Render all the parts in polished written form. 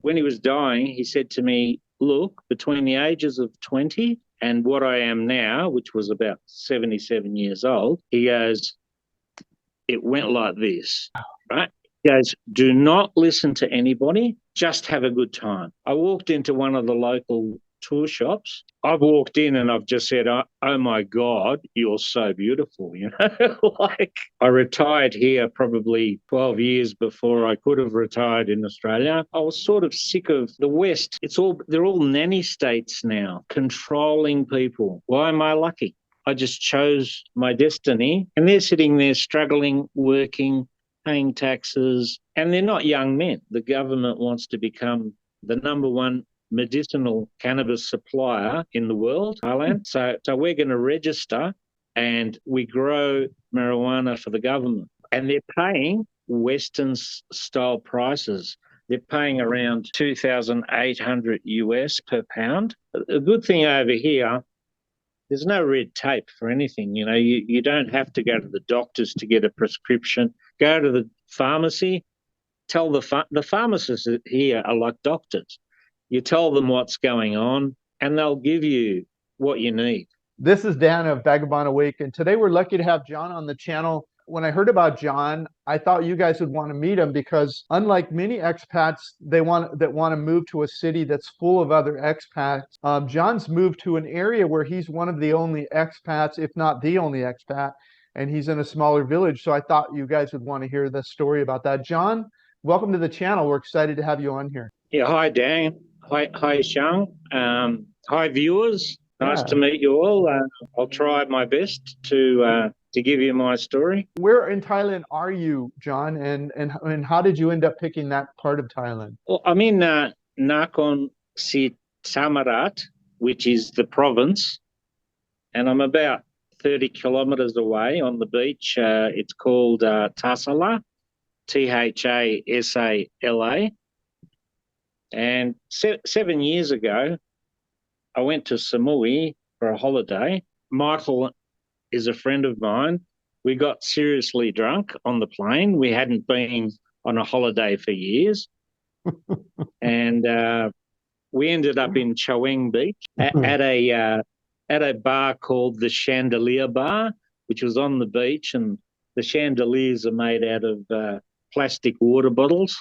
When he was dying, he said to me, look, between the ages of 20 and what I am now, which was about 77 years old, he goes, it went like this, right? He goes, do not listen to anybody, just have a good time. I walked into one of the local tour shops. I've walked in and I've just said, oh my God, you're so beautiful, you know? Like, I retired here probably 12 years before I could have retired in Australia. I was sort of sick of the West. They're all nanny states now, controlling people. Why am I lucky? I just chose my destiny, and they're sitting there struggling, working, paying taxes, and they're not young men. The government wants to become the number one medicinal cannabis supplier in the world, Thailand. So we're going to register and we grow marijuana for the government. And they're paying Western style prices. They're paying around $2,800 per pound. A good thing over here, there's no red tape for anything. You know, you don't have to go to the doctors to get a prescription. Go to the pharmacy, tell the pharmacists here are like doctors. You tell them what's going on and they'll give you what you need. This is Dan of Vagabond Awake, and today we're lucky to have John on the channel. When I heard about John, I thought you guys would want to meet him because unlike many expats that want to move to a city that's full of other expats, John's moved to an area where he's one of the only expats, if not the only expat, and he's in a smaller village. So I thought you guys would want to hear the story about that. John, welcome to the channel. We're excited to have you on here. Yeah, hi Dan. Hi Shang. Hi viewers. Nice to meet you all. I'll try my best to give you my story. Where in Thailand are you, John? And how did you end up picking that part of Thailand? Well, I'm in Nakhon Si Thammarat, which is the province, and I'm about 30 kilometres away on the beach. It's called Tassala, Thasala. And 7 years ago, I went to Samui for a holiday. Michael is a friend of mine. We got seriously drunk on the plane. We hadn't been on a holiday for years. And we ended up in Chaweng Beach at a bar called the Chandelier Bar, which was on the beach. And the chandeliers are made out of plastic water bottles.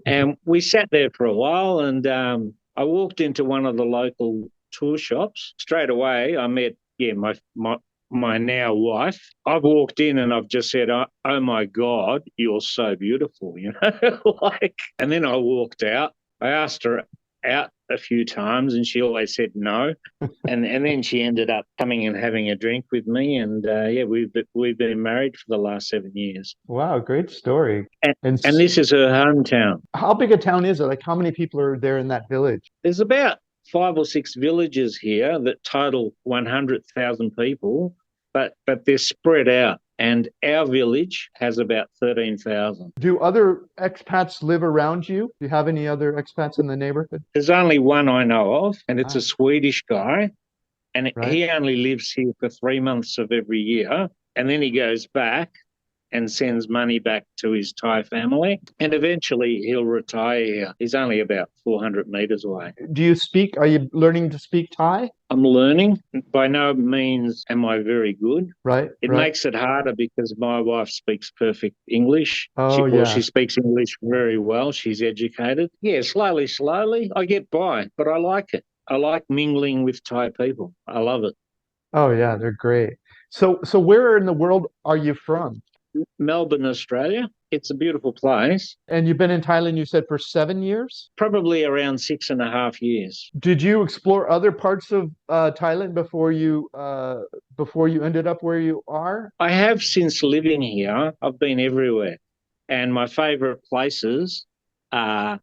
And we sat there for a while, and I walked into one of the local tour shops. Straight away, I met my now wife. I've walked in and I've just said, oh my God, you're so beautiful, you know. And then I walked out. I asked her out a few times and she always said no. And then she ended up coming and having a drink with me. And we've been married for the last 7 years. Wow, great story. And this is her hometown. How big a town is it? Like, how many people are there in that village? There's about 5 or 6 villages here that total 100,000 people, but they're spread out. And our village has about 13,000. Do other expats live around you? Do you have any other expats in the neighborhood? There's only one I know of, and it's a Swedish guy. And he only lives here for 3 months of every year. And then he goes back and sends money back to his Thai family. And eventually he'll retire here. He's only about 400 meters away. Are you learning to speak Thai? I'm learning. By no means am I very good. Right. It makes it harder because my wife speaks perfect English. She speaks English very well. She's educated. Yeah, slowly, I get by, but I like it. I like mingling with Thai people. I love it. Oh, yeah, they're great. So where in the world are you from? Melbourne, Australia. It's a beautiful place. And you've been in Thailand, you said, for 7 years? Probably around 6.5 years. Did you explore other parts of Thailand before you ended up where you are? I have since living here. I've been everywhere. And my favourite places are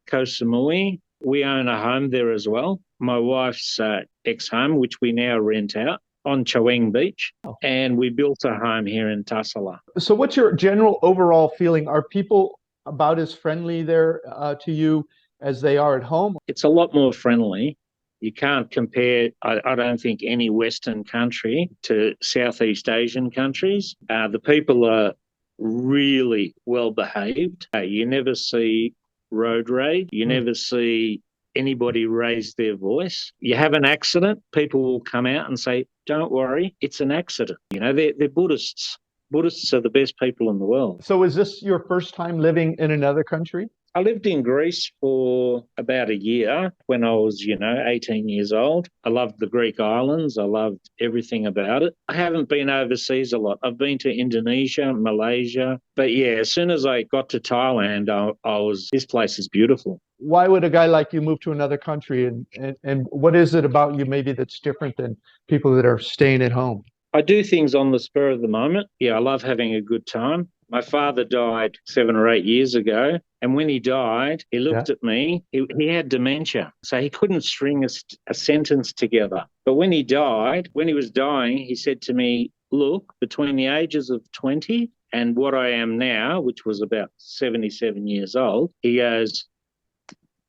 Koh Samui. We own a home there as well. My wife's ex-home, which we now rent out, on Chaweng Beach, and we built a home here in Tassala. So what's your general overall feeling? Are people about as friendly there to you as they are at home? It's a lot more friendly. You can't compare, I don't think, any Western country to Southeast Asian countries. The people are really well behaved. You never see road rage. You never see anybody raise their voice. You have an accident, people will come out and say, don't worry, it's an accident. You know, they're Buddhists. Buddhists are the best people in the world. So is this your first time living in another country? I lived in Greece for about a year when I was, 18 years old. I loved the Greek islands. I loved everything about it. I haven't been overseas a lot. I've been to Indonesia, Malaysia. But yeah, as soon as I got to Thailand, this place is beautiful. Why would a guy like you move to another country? And what is it about you maybe that's different than people that are staying at home? I do things on the spur of the moment. Yeah, I love having a good time. My father died 7 or 8 years ago. And when he died, he looked at me. He had dementia, so he couldn't string a sentence together. But when he was dying, he said to me, look, between the ages of 20 and what I am now, which was about 77 years old, he goes,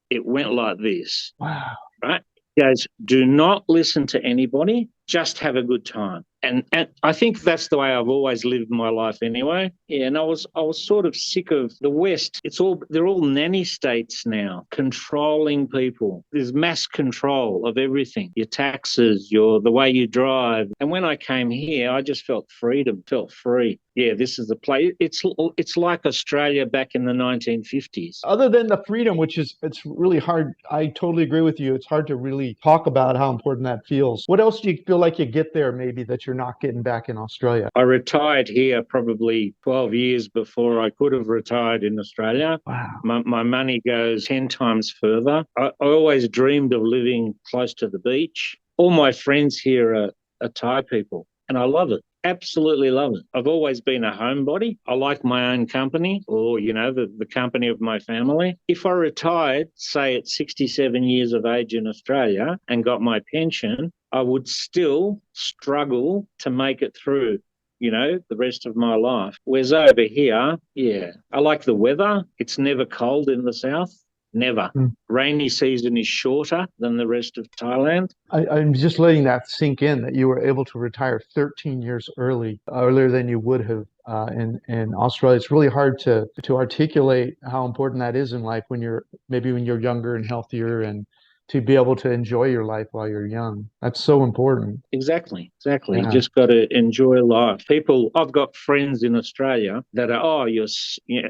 it went like this. Wow. Right? He goes, do not listen to anybody, just have a good time. And I think that's the way I've always lived my life anyway. Yeah, and I was sort of sick of the West. They're all nanny states now, controlling people. There's mass control of everything. Your taxes, the way you drive. And when I came here, I just felt freedom, felt free. Yeah, this is the place. It's like Australia back in the 1950s. Other than the freedom, it's really hard. I totally agree with you. It's hard to really talk about how important that feels. What else do you feel like you get there maybe that you're not getting back in Australia? I retired here probably 12 years before I could have retired in Australia. Wow. My money goes 10 times further. I always dreamed of living close to the beach. All my friends here are Thai people, and I love it. Absolutely love it. I've always been a homebody. I like my own company or, the company of my family. If I retired, say at 67 years of age in Australia and got my pension, I would still struggle to make it through, the rest of my life. Whereas over here, yeah, I like the weather. It's never cold in the south. Never. Rainy season is shorter than the rest of Thailand. I'm just letting that sink in that you were able to retire 13 years earlier than you would have in Australia. It's really hard to articulate how important that is in life when you're younger and healthier, and to be able to enjoy your life while you're young. That's so important. Exactly. Yeah. You just got to enjoy life. I've got friends in Australia that are, you're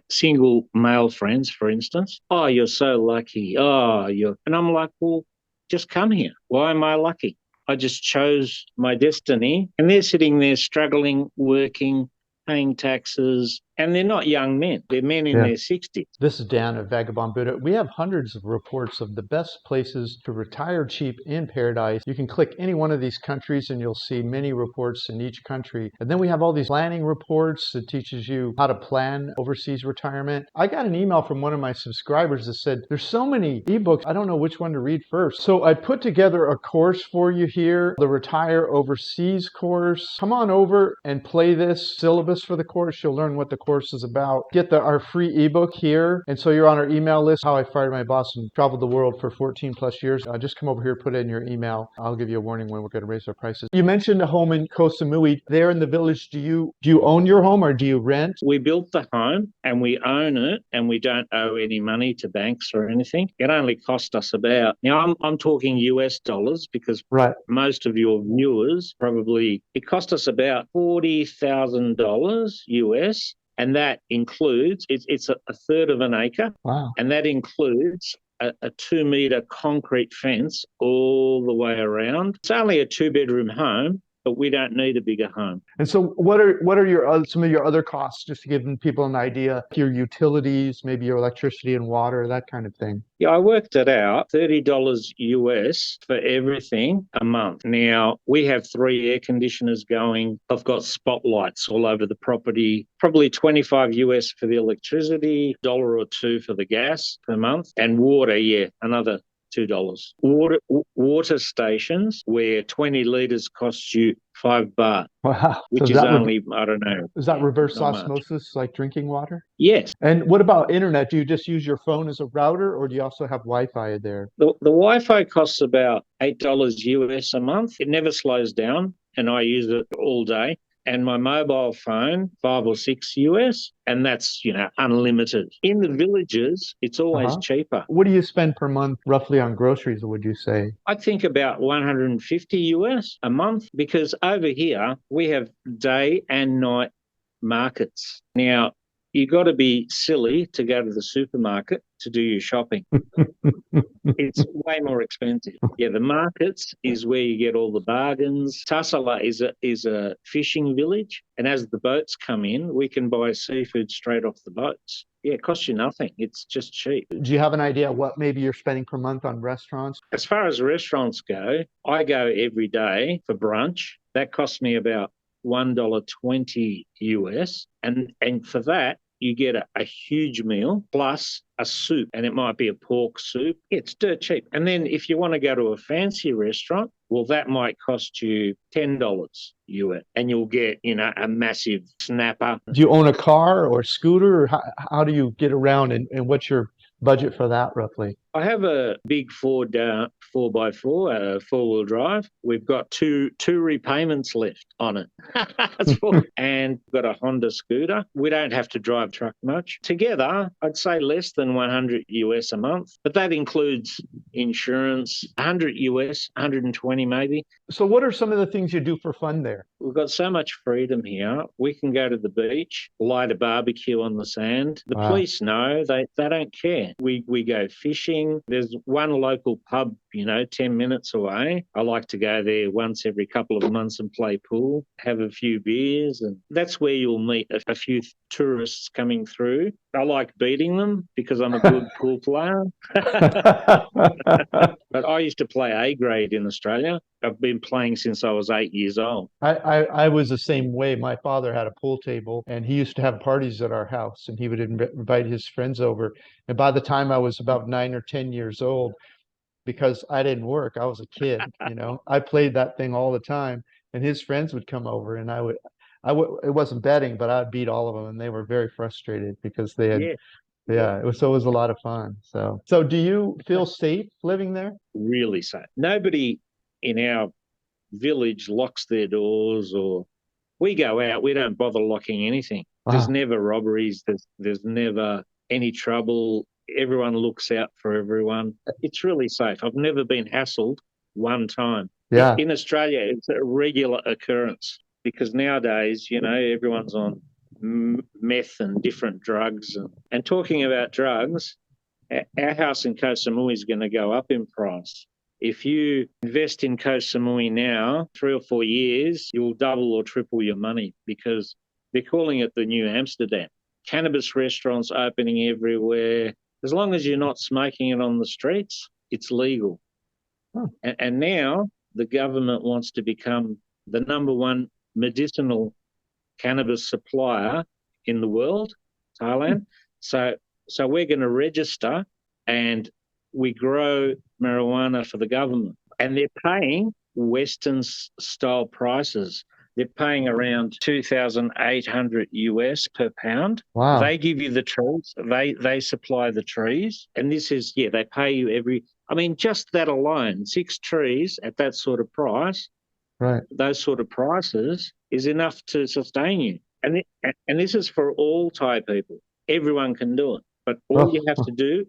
single male friends, for instance. Oh, you're so lucky. And I'm like, well, just come here. Why am I lucky? I just chose my destiny. And they're sitting there struggling, working, paying taxes, and they're not young men. They're men in their 60s. This is Dan of Vagabond Buddha. We have hundreds of reports of the best places to retire cheap in paradise. You can click any one of these countries and you'll see many reports in each country. And then we have all these planning reports that teaches you how to plan overseas retirement. I got an email from one of my subscribers that said, there's so many ebooks, I don't know which one to read first. So I put together a course for you here, the Retire Overseas course. Come on over and play this syllabus for the course. You'll learn what the course is about. Get our free ebook here. And so you're on our email list, How I Fired My Boss and Traveled the World for 14 plus years. Just come over here, put it in your email. I'll give you a warning when we're going to raise our prices. You mentioned a home in Koh Samui. There in the village, do you own your home or do you rent? We built the home and we own it, and we don't owe any money to banks or anything. It only cost us about, I'm talking US dollars because most of your viewers probably, it cost us about $40,000 US. And that includes, it's a third of an acre. Wow. And that includes a 2-metre concrete fence all the way around. It's only a 2-bedroom home, but we don't need a bigger home. And so what are some of your other costs, just to give people an idea? Your utilities, maybe your electricity and water, that kind of thing. Yeah, I worked it out, $30 US for everything a month. Now, we have 3 air conditioners going. I've got spotlights all over the property, probably $25 US for the electricity, $1 or $2 for the gas per month, and water, another $2. Water stations where 20 litres costs you $5. Wow. Which is only, I don't know. Is that reverse osmosis, like drinking water? Yes. And what about internet? Do you just use your phone as a router, or do you also have Wi-Fi there? The Wi-Fi costs about $8 US a month. It never slows down, and I use it all day. and my mobile phone, $5 or $6, and that's, unlimited. In the villages, it's always cheaper. What do you spend per month roughly on groceries, would you say? I think about $150 a month, because over here we have day and night markets. Now, you got to be silly to go to the supermarket to do your shopping. It's way more expensive. Yeah, the markets is where you get all the bargains. 𝗪cie is a fishing village, and as the boats come in, we can buy seafood straight off the boats. Yeah, it costs you nothing. It's just cheap. Do you have an idea what maybe you're spending per month on restaurants? As far as restaurants go, I go every day for brunch. That costs me about $1.20, and for that, you get a huge meal plus a soup, and it might be a pork soup. It's dirt cheap. And then if you want to go to a fancy restaurant, well, that might cost you $10, and you'll get, a massive snapper. Do you own a car or a scooter, or how do you get around, and what's your budget for that roughly? I have a big Ford 4x4, four-wheel drive. We've got two repayments left on it. And got a Honda scooter. We don't have to drive truck much. Together, I'd say less than $100 a month, but that includes insurance, $100, 120 maybe. So what are some of the things you do for fun there? We've got so much freedom here. We can go to the beach, light a barbecue on the sand. The police know, they don't care. We go fishing. There's one local pub, 10 minutes away. I like to go there once every couple of months and play pool, have a few beers, and that's where you'll meet a few tourists coming through. I like beating them because I'm a good pool player. But I used to play A grade in Australia. I've been playing since I was 8 years old. I was the same way. My father had a pool table, and he used to have parties at our house, and he would invite his friends over. And by the time I was about 9 or 10 years old, because I didn't work, I was a kid, I played that thing all the time, and his friends would come over, and it wasn't betting, but I'd beat all of them, and they were very frustrated because they had, it was a lot of fun. So do you feel safe living there? Really safe. Nobody in our village locks their doors, or we go out, we don't bother locking anything. There's never robberies. There's never any trouble. Everyone looks out for everyone. It's really safe. I've never been hassled one time. Yeah. In Australia, it's a regular occurrence because nowadays, everyone's on meth and different drugs. And talking about drugs, our house in Koh Samui is going to go up in price. If you invest in Koh Samui now, 3 or 4 years, you'll double or triple your money because they're calling it the new Amsterdam. Cannabis restaurants opening everywhere. As long as you're not smoking it on the streets, it's legal. And now the government wants to become the #1 medicinal cannabis supplier in the world, Thailand. So we're going to register, and we grow marijuana for the government. And they're paying Western style prices. They're paying around $2,800 per pound. Wow. They give you the trees. They supply the trees. And this is, they pay you just that alone, 6 trees at that sort of price, right? Those sort of prices is enough to sustain you. And this is for all Thai people. Everyone can do it. But all you have to do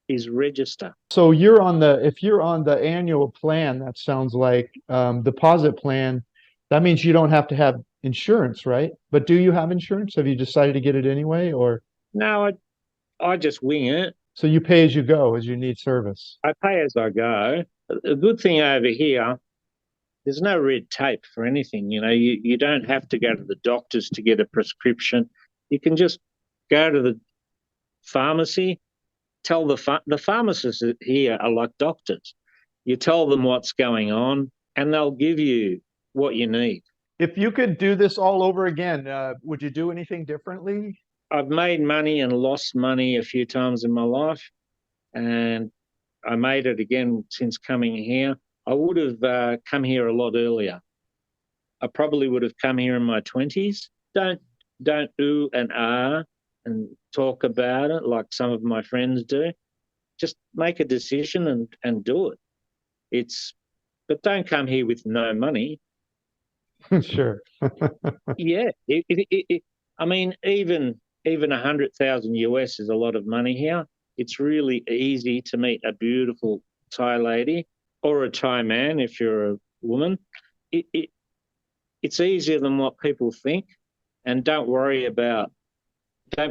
is register. So if you're on the annual plan, that sounds like deposit plan, that means you don't have to have insurance, right? But do you have insurance? Have you decided to get it anyway, or? No, I just wing it. So you pay as you go, as you need service. I pay as I go. A good thing over here, there's no red tape for anything. You don't have to go to the doctors to get a prescription. You can just go to the pharmacy, tell the pharmacists here are like doctors. You tell them what's going on, and they'll give you what you need. If you could do this all over again, would you do anything differently? I've made money and lost money a few times in my life, and I made it again since coming here. I would have come here a lot earlier. I probably would have come here in my 20s. Don't ooh and ah and talk about it like some of my friends do. Just make a decision and do it. But don't come here with no money. Sure. Yeah, I mean, even 100,000 US is a lot of money here. It's really easy to meet a beautiful Thai lady or a Thai man if you're a woman. It's easier than what people think, and don't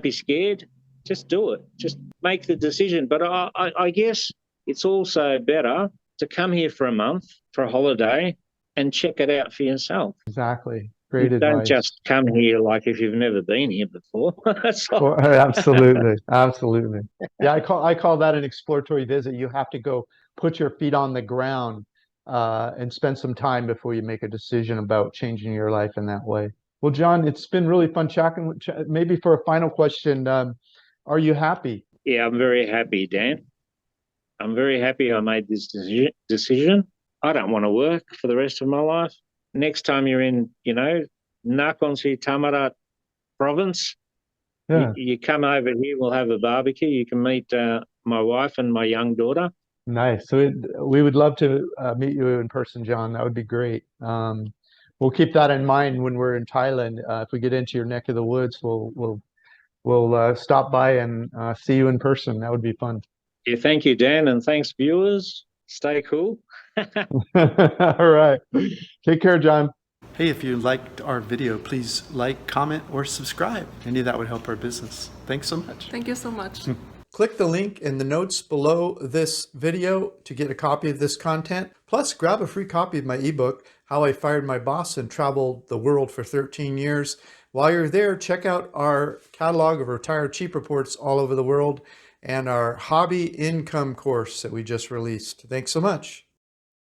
be scared. Just do it. Just make the decision. But I guess it's also better to come here for a month for a holiday and check it out for yourself. Exactly. Great Don't advice. just come here like if you've never been here before. Absolutely. Absolutely. Yeah, I call that an exploratory visit. You have to go put your feet on the ground and spend some time before you make a decision about changing your life in that way. Well, John, it's been really fun chatting. Maybe for a final question, are you happy? Yeah, I'm very happy, Dan. I'm very happy I made this decision. I don't want to work for the rest of my life. Next time you're in, 𝗏𝗏 province, Yeah. you come over here, we'll have a barbecue. You can meet my wife and my young daughter. Nice. So we would love to meet you in person, John. That would be great. We'll keep that in mind when we're in Thailand. If we get into your neck of the woods, we'll stop by and see you in person. That would be fun. Yeah, thank you, Dan, and thanks, viewers. Stay cool. All right. Take care, John. Hey, if you liked our video, please like, comment, or subscribe. Any of that would help our business. Thanks so much. Thank you so much. Click the link in the notes below this video to get a copy of this content. Plus, grab a free copy of my ebook, How I Fired My Boss and Traveled the World for 13 Years. While you're there, check out our catalog of retired cheap reports all over the world and our hobby income course that we just released. Thanks so much.